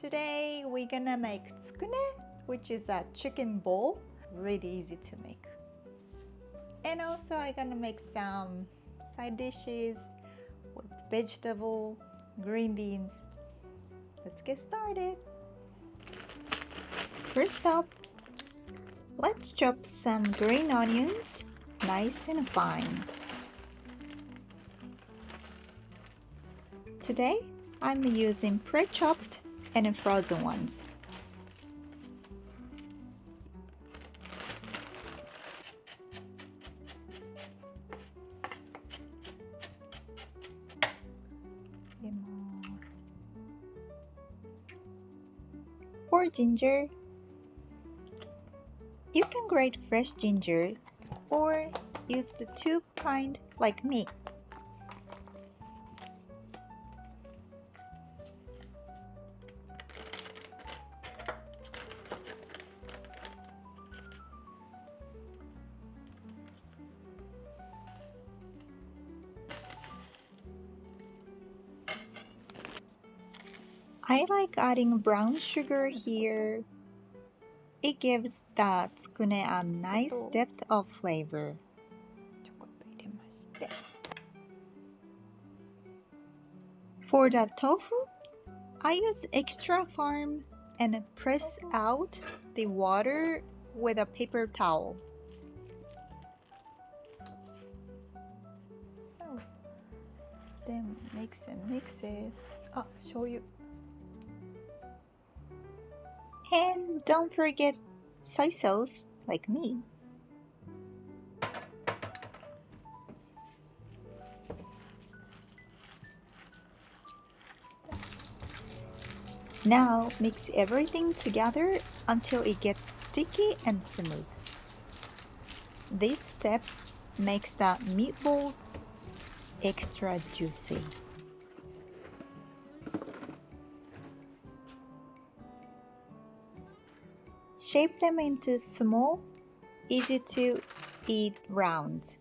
Today we're gonna make tsukune, which is a chicken bowl. Really easy to make. And also I'm gonna make some side dishes with vegetable, green beans. Let's get started. First up, let's chop some green onions nice and fine. Today I'm using pre-chopped and frozen ones. For ginger, you can grate fresh ginger or use the tube kind like me. I like adding brown sugar here. It gives the tsukune a nice depth of flavor. For the tofu, I use extra firm and press out the water with a paper towel. So, then mix it. Oh, shoyu. And don't forget soy sauce like me. Now mix everything together until it gets sticky and smooth. This step makes the meatball extra juicy. Shape them into small, easy to eat rounds.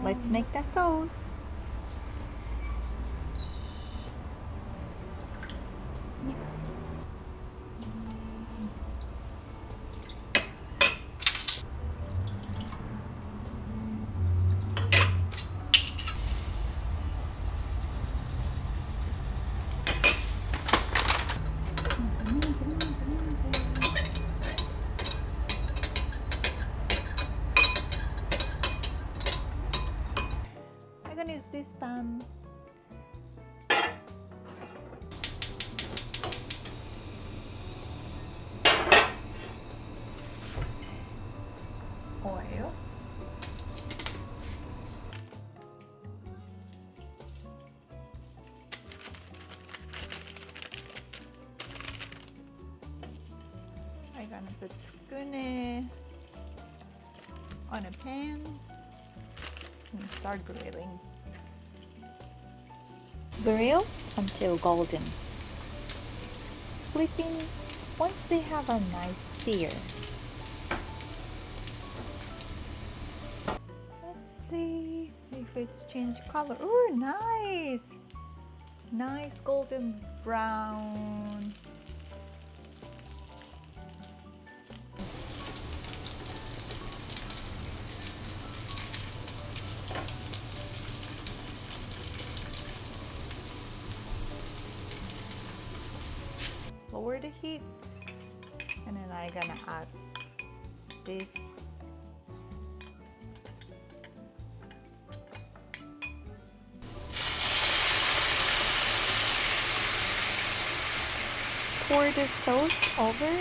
Let's make the sauce. I'm gonna use this pan. Oil. I'm gonna put tsukune on a pan and start grilling. Grill until golden. Flipping once they have a nice sear. Let's see if it's changed color. Ooh, nice! Nice golden brown. Lower the heat, and then I'm gonna add this. Pour the sauce over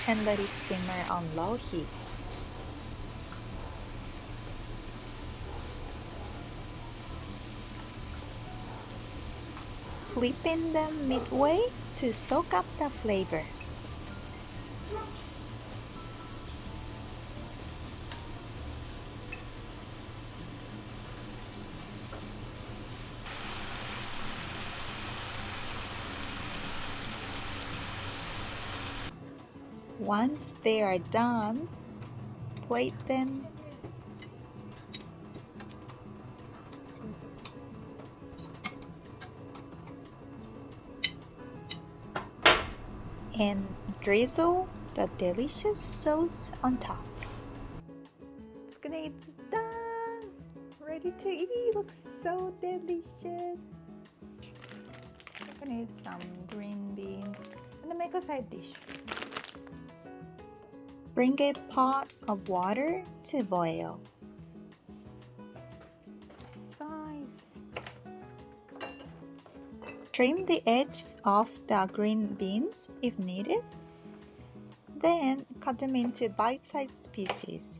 and let it simmer on low heat. Flipping them midway to soak up the flavor. Once they are done, plate them and drizzle the delicious sauce on top. It's done! Ready to eat! Looks so delicious! I'm gonna eat some green beans and then make a side dish. Bring a pot of water to boil. Size. Trim the edges off the green beans if needed. Then cut them into bite-sized pieces.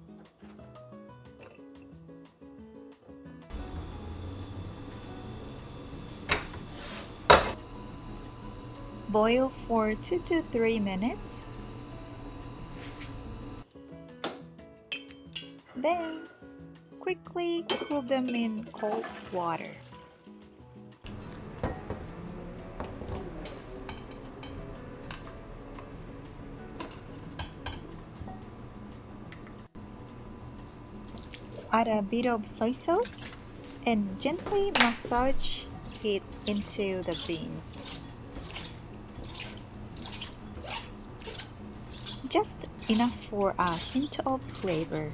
Boil for 2 to 3 minutes. Then, quickly cool them in cold water. Add a bit of soy sauce and gently massage it into the beans. Just enough for a hint of flavor.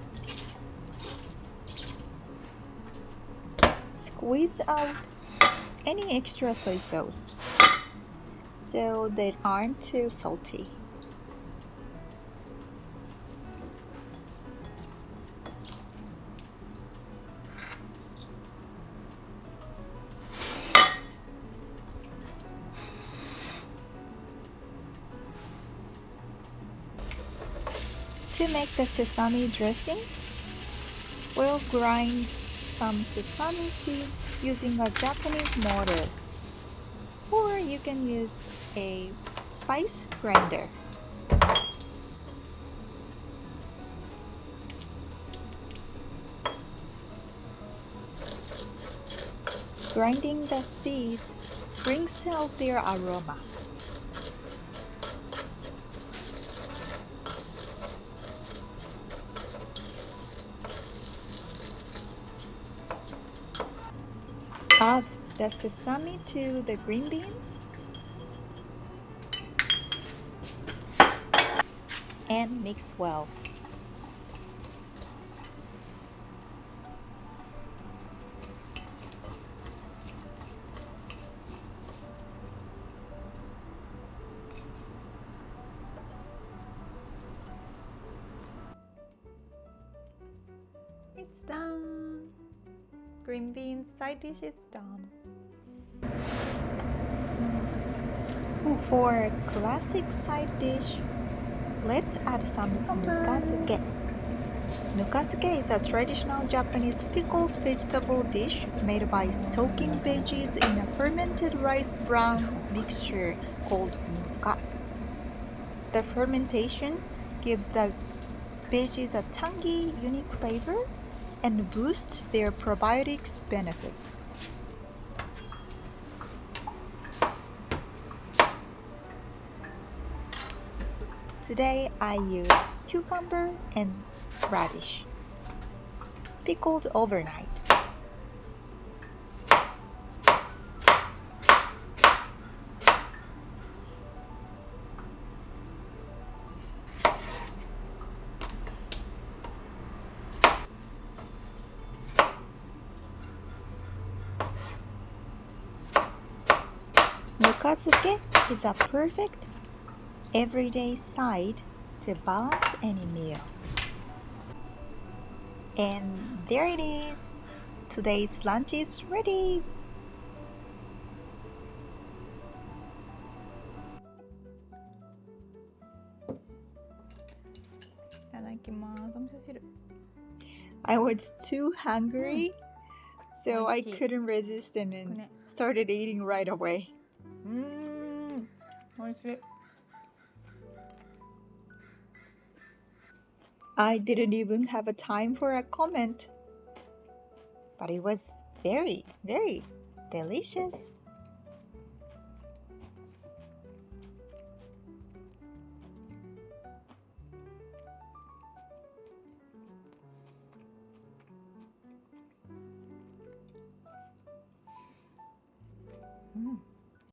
Squeeze out any extra soy sauce so they aren't too salty. To make the sesame dressing, we'll grind some sesame seeds using a Japanese mortar, or you can use a spice grinder. Grinding the seeds brings out their aroma. Add the sesame to the green beans and mix well. It's done. Green beans side dish is done. For a classic side dish, let's add some nukazuke. Nukazuke is a traditional Japanese pickled vegetable dish made by soaking veggies in a fermented rice brown mixture called nuka. The fermentation gives the veggies a tangy, unique flavor and boosts their probiotics benefits. Today I used cucumber and radish, pickled overnight. Nukazuke is a perfect everyday side to balance any meal. And there it is! Today's lunch is ready! I was too hungry, so I couldn't resist and started eating right away. I didn't even have a time for a comment, but it was very, very delicious.